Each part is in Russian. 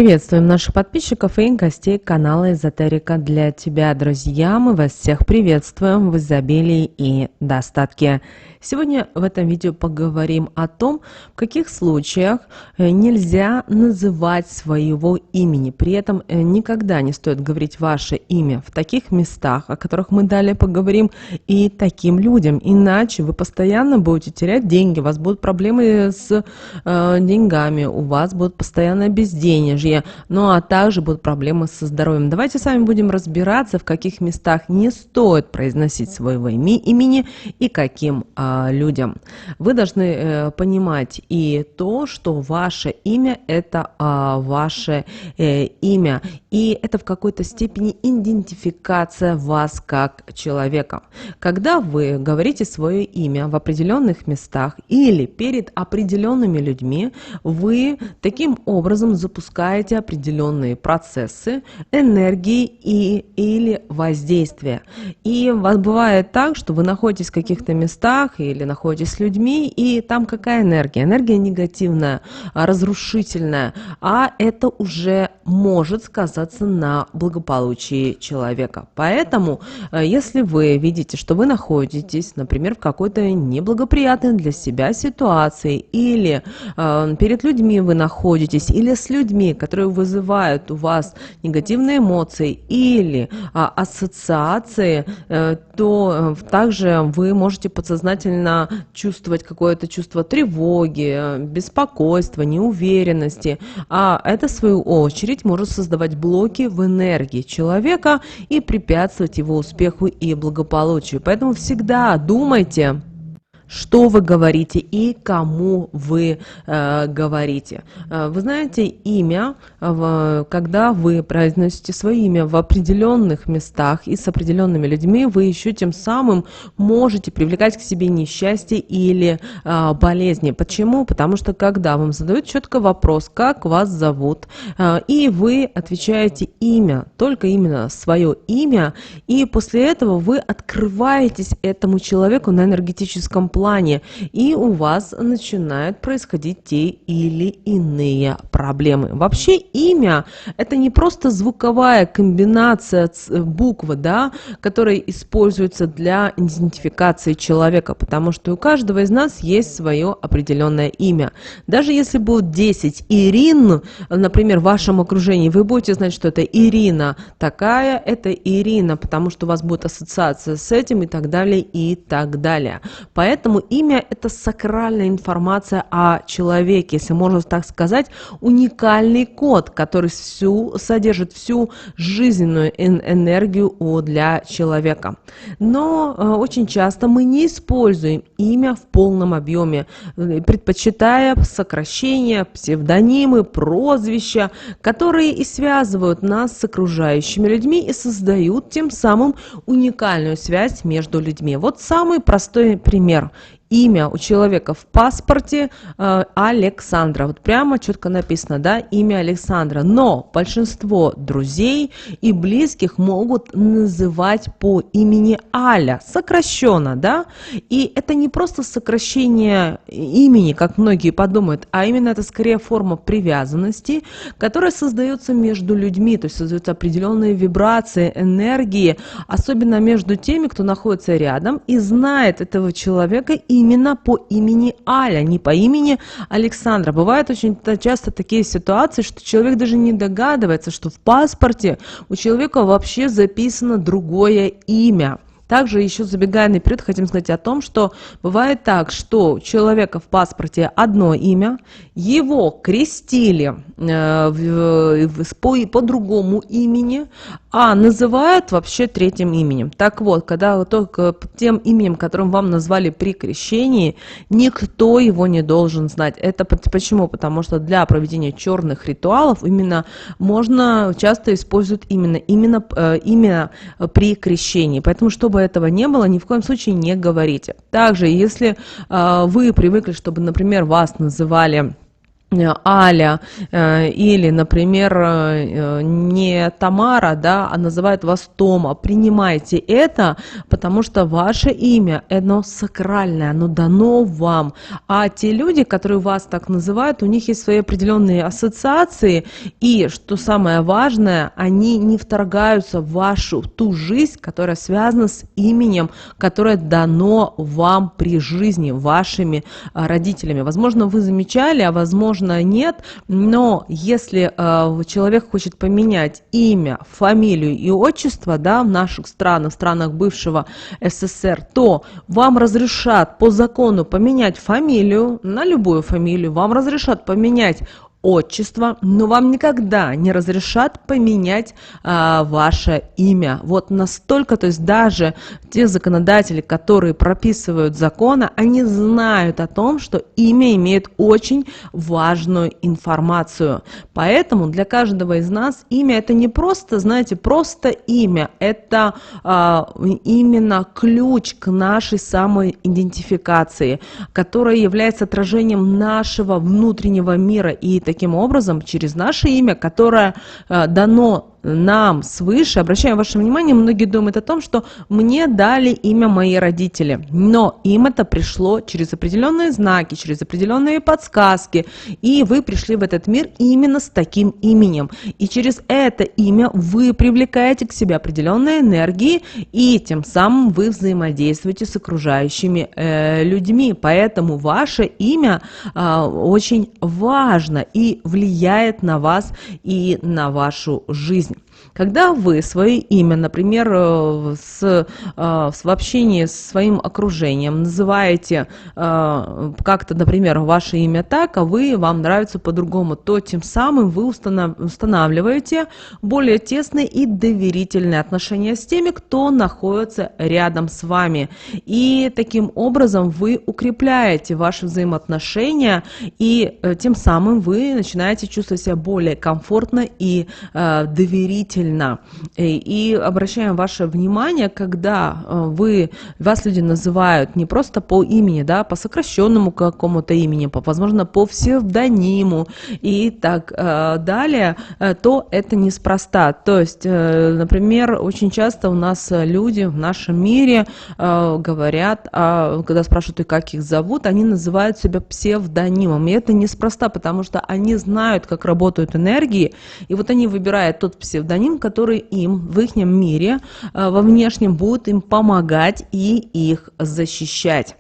Приветствуем наших подписчиков и гостей канала Эзотерика для тебя, друзья. Мы вас всех приветствуем в изобилии и достатке. Сегодня в этом видео поговорим о том, в каких случаях нельзя называть своего имени. При этом никогда не стоит говорить ваше имя в таких местах, о которых мы далее поговорим, и таким людям. Иначе вы постоянно будете терять деньги, у вас будут проблемы с деньгами, у вас будут постоянно безденежье, ну а также будут проблемы со здоровьем. Давайте с вами будем разбираться, в каких местах не стоит произносить своего имени и каким людям. Вы должны понимать и то, что ваше имя – это ваше имя, и это в какой-то степени идентификация вас как человека. Когда вы говорите свое имя в определенных местах или перед определенными людьми, вы таким образом запускаете определенные процессы, энергии или воздействия. И бывает так, что вы находитесь в каких-то местах или находитесь с людьми, и там какая энергия? Энергия негативная, разрушительная, а это уже может сказаться на благополучии человека. Поэтому, если вы видите, что вы находитесь, например, в какой-то неблагоприятной для себя ситуации, или перед людьми вы находитесь, или с людьми, которые вызывают у вас негативные эмоции или ассоциации, то также вы можете подсознательно чувствовать какое-то чувство тревоги, беспокойства, неуверенности, а это в свою очередь может создавать блоки в энергии человека и препятствовать его успеху и благополучию. Поэтому всегда думайте, что вы говорите и кому вы говорите. Вы знаете, имя, когда вы произносите свое имя в определенных местах и с определенными людьми, вы еще тем самым можете привлекать к себе несчастье или болезни. Почему? Потому что когда вам задают четко вопрос, как вас зовут, и вы отвечаете имя, только именно свое имя, и после этого вы открываетесь этому человеку на энергетическом плане, и у вас начинают происходить те или иные проблемы. Вообще имя – это не просто звуковая комбинация букв, да, которая используется для идентификации человека, потому что у каждого из нас есть свое определенное имя. Даже если будет 10 Ирин, например, в вашем окружении, вы будете знать, что это Ирина такая, это Ирина, потому что у вас будет ассоциация с этим и так далее, и так далее. Поэтому имя – это сакральная информация о человеке, если можно так сказать, уникальный код, который содержит всю жизненную энергию для человека. Но очень часто мы не используем имя в полном объеме, предпочитая сокращения, псевдонимы, прозвища, которые и связывают нас с окружающими людьми и создают тем самым уникальную связь между людьми. Вот самый простой пример. Имя у человека в паспорте Александра. Вот прямо четко написано, да, имя Александра. Но большинство друзей и близких могут называть по имени Аля, сокращенно, да. И это не просто сокращение имени, как многие подумают, а именно это скорее форма привязанности, которая создается между людьми, то есть создаются определенные вибрации, энергии, особенно между теми, кто находится рядом и знает этого человека именно по имени Аля, не по имени Александра. Бывают очень часто такие ситуации, что человек даже не догадывается, что в паспорте у человека вообще записано другое имя. Также еще забегая наперед, хотим сказать о том, что бывает так, что у человека в паспорте одно имя, его крестили по другому имени, а называют вообще третьим именем. Так вот, когда только тем именем, которым вам назвали при крещении, никто его не должен знать. Это почему? Потому что для проведения черных ритуалов именно можно часто используют именно имя при крещении. Поэтому, чтобы этого не было, ни в коем случае не говорите. Также, если вы привыкли, чтобы, например, вас называли Аля или, например, не Тамара, да, а называют вас Тома. Принимайте это, потому что ваше имя, оно сакральное, оно дано вам. А те люди, которые вас так называют, у них есть свои определенные ассоциации, и, что самое важное, они не вторгаются в вашу ту жизнь, которая связана с именем, которое дано вам при жизни вашими родителями. Возможно, вы замечали, а возможно, нет, но если человек хочет поменять имя, фамилию и отчество, да, в наших странах, в странах бывшего СССР, то вам разрешат по закону поменять фамилию на любую фамилию, вам разрешат поменять отчество, но вам никогда не разрешат поменять ваше имя. Вот настолько, то есть даже те законодатели, которые прописывают законы, они знают о том, что имя имеет очень важную информацию. Поэтому для каждого из нас имя это не просто, знаете, просто имя, это именно ключ к нашей самоидентификации, которая является отражением нашего внутреннего мира, и таким образом через наше имя, которое дано нам свыше, обращаю ваше внимание, многие думают о том, что мне дали имя мои родители, но им это пришло через определенные знаки, через определенные подсказки, и вы пришли в этот мир именно с таким именем, и через это имя вы привлекаете к себе определенные энергии, и тем самым вы взаимодействуете с окружающими людьми, поэтому ваше имя очень важно и влияет на вас и на вашу жизнь. Когда вы свое имя, например, в общении с своим окружением называете как-то, например, ваше имя так, а вам нравится по-другому, то тем самым вы устанавливаете более тесные и доверительные отношения с теми, кто находится рядом с вами. И таким образом вы укрепляете ваши взаимоотношения, и тем самым вы начинаете чувствовать себя более комфортно и доверительно. И обращаем ваше внимание, когда вас люди называют не просто по имени, да, по сокращенному какому-то имени, возможно, по псевдониму и так далее, то это неспроста. То есть, например, очень часто у нас люди в нашем мире говорят, когда спрашивают, и как их зовут, они называют себя псевдонимом. И это неспроста, потому что они знают, как работают энергии, и вот они выбирают тот псевдоним, который им в их мире во внешнем будет им помогать и их защищать.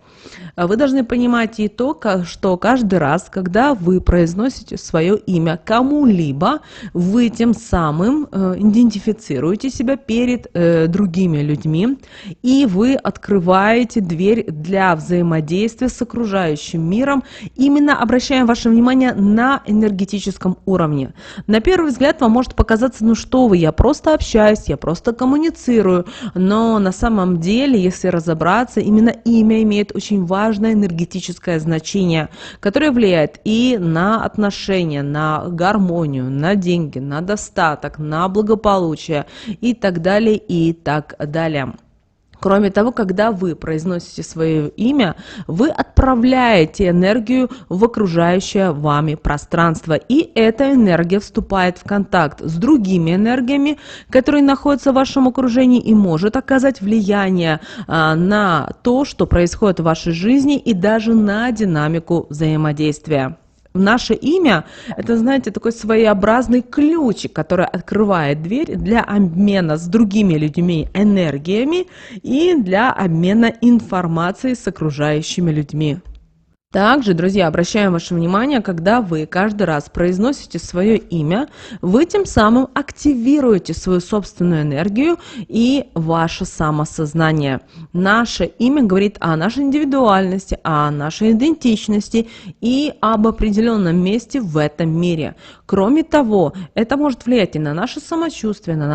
Вы должны понимать и то, что каждый раз, когда вы произносите свое имя кому-либо, вы тем самым идентифицируете себя перед другими людьми, и вы открываете дверь для взаимодействия с окружающим миром, именно обращая ваше внимание на энергетическом уровне. На первый взгляд вам может показаться, ну что вы, я просто общаюсь, я просто коммуницирую, но на самом деле, если разобраться, именно имя имеет очень важное энергетическое значение, которое влияет и на отношения, на гармонию, на деньги, на достаток, на благополучие и так далее, и так далее. Кроме того, когда вы произносите свое имя, вы отправляете энергию в окружающее вами пространство. И эта энергия вступает в контакт с другими энергиями, которые находятся в вашем окружении, и может оказать влияние на то, что происходит в вашей жизни, и даже на динамику взаимодействия. Наше имя – это, знаете, такой своеобразный ключик, который открывает дверь для обмена с другими людьми энергиями и для обмена информацией с окружающими людьми. Также, друзья, обращаем ваше внимание, когда вы каждый раз произносите свое имя, вы тем самым активируете свою собственную энергию и ваше самосознание. Наше имя говорит о нашей индивидуальности, о нашей идентичности и об определенном месте в этом мире. Кроме того, это может влиять и на наше самочувствие, на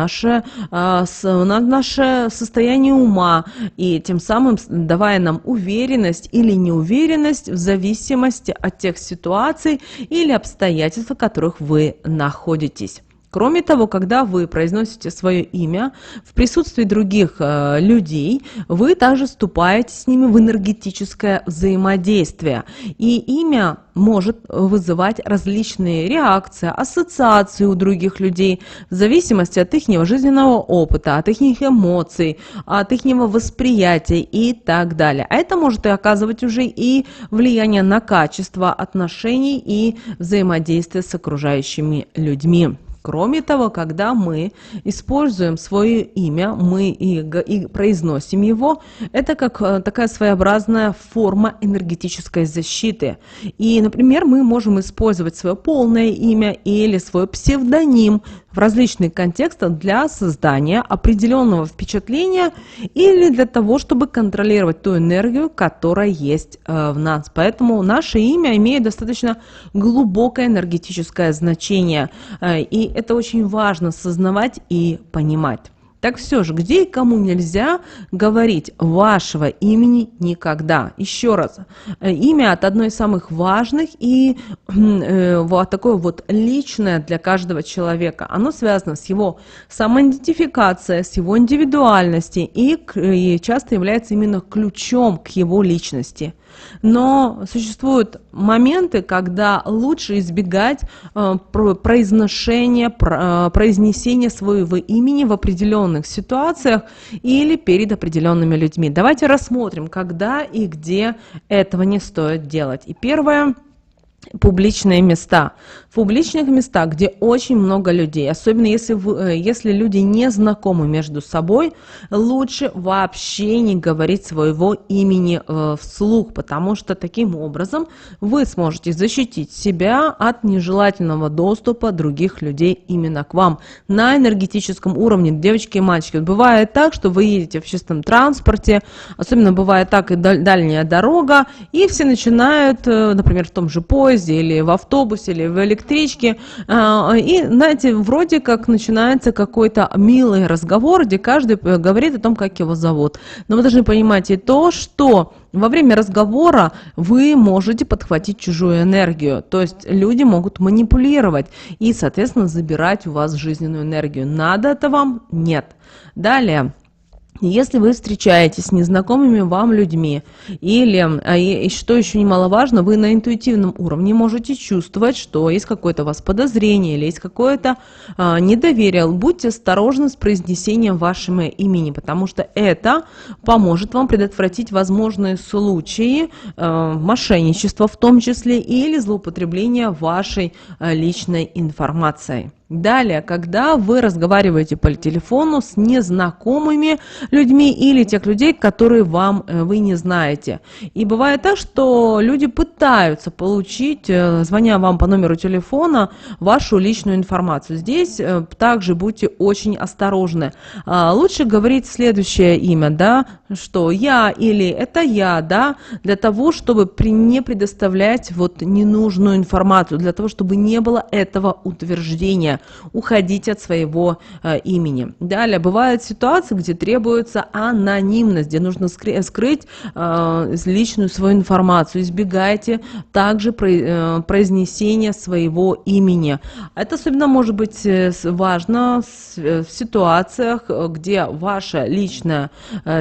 наше состояние ума, и тем самым давая нам уверенность или неуверенность в зависимости от тех ситуаций или обстоятельств, в которых вы находитесь. Кроме того, когда вы произносите свое имя в присутствии других людей, вы также вступаете с ними в энергетическое взаимодействие. И имя может вызывать различные реакции, ассоциации у других людей в зависимости от их жизненного опыта, от их эмоций, от их восприятия и так далее. А это может и оказывать уже и влияние на качество отношений и взаимодействия с окружающими людьми. Кроме того, когда мы используем свое имя, мы и произносим его, это как такая своеобразная форма энергетической защиты. И, например, мы можем использовать свое полное имя или свой псевдоним в различных контекстах для создания определенного впечатления или для того, чтобы контролировать ту энергию, которая есть в нас. Поэтому наше имя имеет достаточно глубокое энергетическое значение, и это очень важно осознавать и понимать. Так все же, где и кому нельзя говорить вашего имени никогда? Еще раз, имя – это одно из самых важных и вот такое вот личное для каждого человека. Оно связано с его самоидентификацией, с его индивидуальностью и часто является именно ключом к его личности. Но существуют моменты, когда лучше избегать произнесения своего имени в определенных ситуациях или перед определенными людьми. Давайте рассмотрим, когда и где этого не стоит делать. И первое – публичные места. В публичных местах, где очень много людей, особенно если люди не знакомы между собой, лучше вообще не говорить своего имени вслух, потому что таким образом вы сможете защитить себя от нежелательного доступа других людей именно к вам на энергетическом уровне. Девочки и мальчики, бывает так, что вы едете в общественном транспорте, особенно бывает так и дальняя дорога, и все начинают, например, в том же поезде, или в автобусе, или в электричке. И, знаете, вроде как начинается какой-то милый разговор, где каждый говорит о том, как его зовут. Но вы должны понимать и то, что во время разговора вы можете подхватить чужую энергию. То есть люди могут манипулировать и, соответственно, забирать у вас жизненную энергию. Надо это вам? Нет. Далее. Если вы встречаетесь с незнакомыми вам людьми, или, что еще немаловажно, вы на интуитивном уровне можете чувствовать, что есть какое-то у вас подозрение или есть какое-то недоверие, будьте осторожны с произнесением вашего имени, потому что это поможет вам предотвратить возможные случаи мошенничества в том числе или злоупотребления вашей личной информацией. Далее, когда вы разговариваете по телефону с незнакомыми людьми или тех людей, которые вы не знаете. И бывает так, что люди пытаются получить, звоня вам по номеру телефона, вашу личную информацию. Здесь также будьте очень осторожны. Лучше говорить следующее имя, да, что я или это я, да, для того, чтобы не предоставлять вот ненужную информацию, для того, чтобы не было этого утверждения. Уходить от своего имени. Далее, бывают ситуации, где требуется анонимность, где нужно скрыть личную свою информацию. Избегайте также произнесения своего имени. Это особенно может быть важно в ситуациях, где ваша личная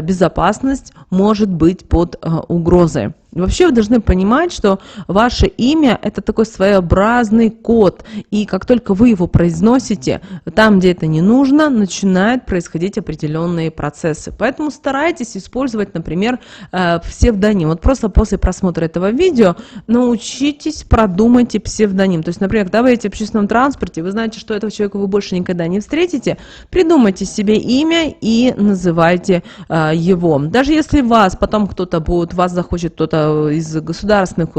безопасность может быть под угрозой. Вообще вы должны понимать, что ваше имя – это такой своеобразный код, и как только вы его произносите, там, где это не нужно, начинают происходить определенные процессы. Поэтому старайтесь использовать, например, псевдоним. Вот просто после просмотра этого видео научитесь, продумайте псевдоним. То есть, например, когда вы едете в общественном транспорте, вы знаете, что этого человека вы больше никогда не встретите, придумайте себе имя и называйте его. Даже если вас потом вас захочет кто-то из государственных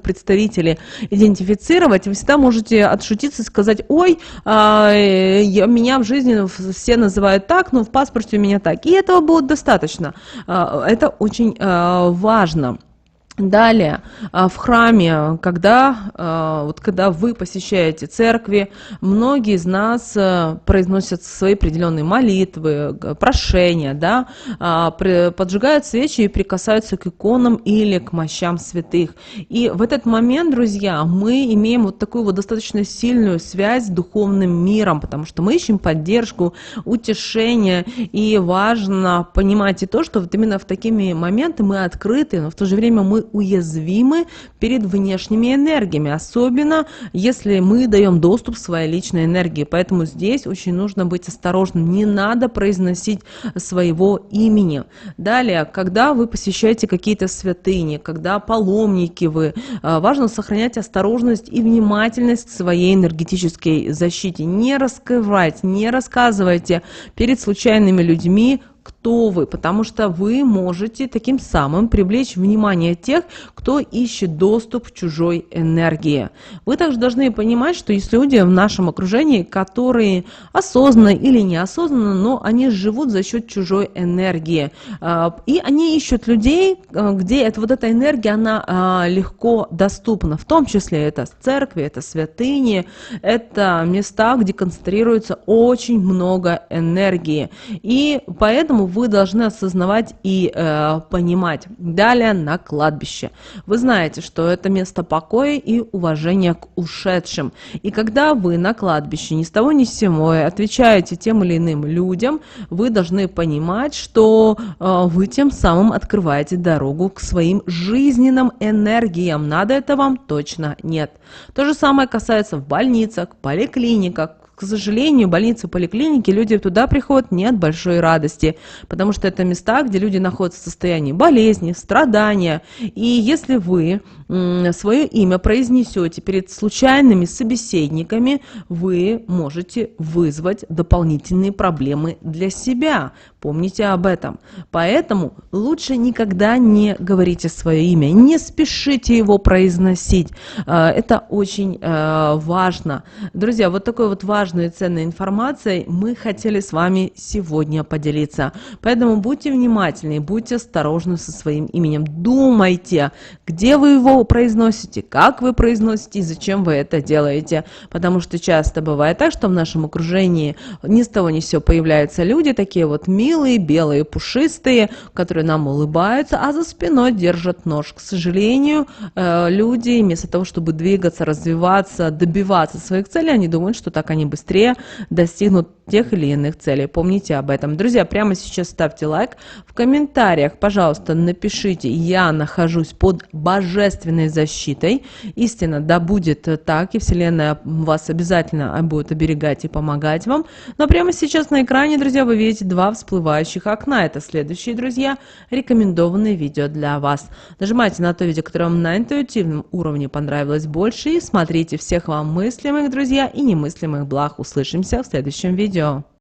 представителей идентифицировать, вы всегда можете отшутиться и сказать: ой, меня в жизни все называют так, но в паспорте у меня так. И этого будет достаточно. Это очень важно. Далее, в храме, когда вы посещаете церкви, многие из нас произносят свои определенные молитвы, прошения, да, поджигают свечи и прикасаются к иконам или к мощам святых. И в этот момент, друзья, мы имеем вот такую вот достаточно сильную связь с духовным миром, потому что мы ищем поддержку, утешение, и важно понимать и то, что вот именно в такие моменты мы открыты, но в то же время мы уязвимы перед внешними энергиями, особенно если мы даем доступ к своей личной энергии. Поэтому здесь очень нужно быть осторожным, не надо произносить своего имени. Далее, когда вы посещаете какие-то святыни, когда паломники вы, важно сохранять осторожность и внимательность к своей энергетической защите. Не раскрывайте, не рассказывайте перед случайными людьми, кто вы, потому что вы можете таким самым привлечь внимание тех, кто ищет доступ к чужой энергии. Вы также должны понимать, что есть люди в нашем окружении, которые осознанно или неосознанно, но они живут за счет чужой энергии. И они ищут людей, где вот эта энергия, она легко доступна. В том числе это церкви, это святыни, это места, где концентрируется очень много энергии. И поэтому вы должны осознавать и понимать. Далее, на кладбище. Вы знаете, что это место покоя и уважения к ушедшим. И когда вы на кладбище ни с того ни с сего отвечаете тем или иным людям, вы должны понимать, что вы тем самым открываете дорогу к своим жизненным энергиям. Надо это вам точно нет. То же самое касается в больницах, поликлиниках. К сожалению, больницы, поликлиники, люди туда приходят не от большой радости, потому что это места, где люди находятся в состоянии болезни, страдания. И если вы свое имя произнесете перед случайными собеседниками, вы можете вызвать дополнительные проблемы для себя. Помните об этом. Поэтому лучше никогда не говорите свое имя, не спешите его произносить. Это очень важно. Друзья, вот такой вот важной и ценной информацией мы хотели с вами сегодня поделиться. Поэтому будьте внимательны, будьте осторожны со своим именем. Думайте, где вы его произносите, как вы произносите и зачем вы это делаете. Потому что часто бывает так, что в нашем окружении ни с того ни с сего появляются люди такие вот милые, белые, пушистые, которые нам улыбаются, а за спиной держат нож. К сожалению, люди вместо того, чтобы двигаться, развиваться, добиваться своих целей, они думают, что так они быстрее достигнут тех или иных целей. Помните об этом. Друзья, прямо сейчас ставьте лайк. В комментариях, пожалуйста, напишите: я нахожусь под божественной защитой. Истинно, да будет так, и Вселенная вас обязательно будет оберегать и помогать вам. Но прямо сейчас на экране, друзья, вы видите два всплывающих окна. Это следующие, друзья, рекомендованные видео для вас. Нажимайте на то видео, которое вам на интуитивном уровне понравилось больше, и смотрите. Всех вам мыслимых, друзья, и немыслимых благ. Услышимся в следующем видео.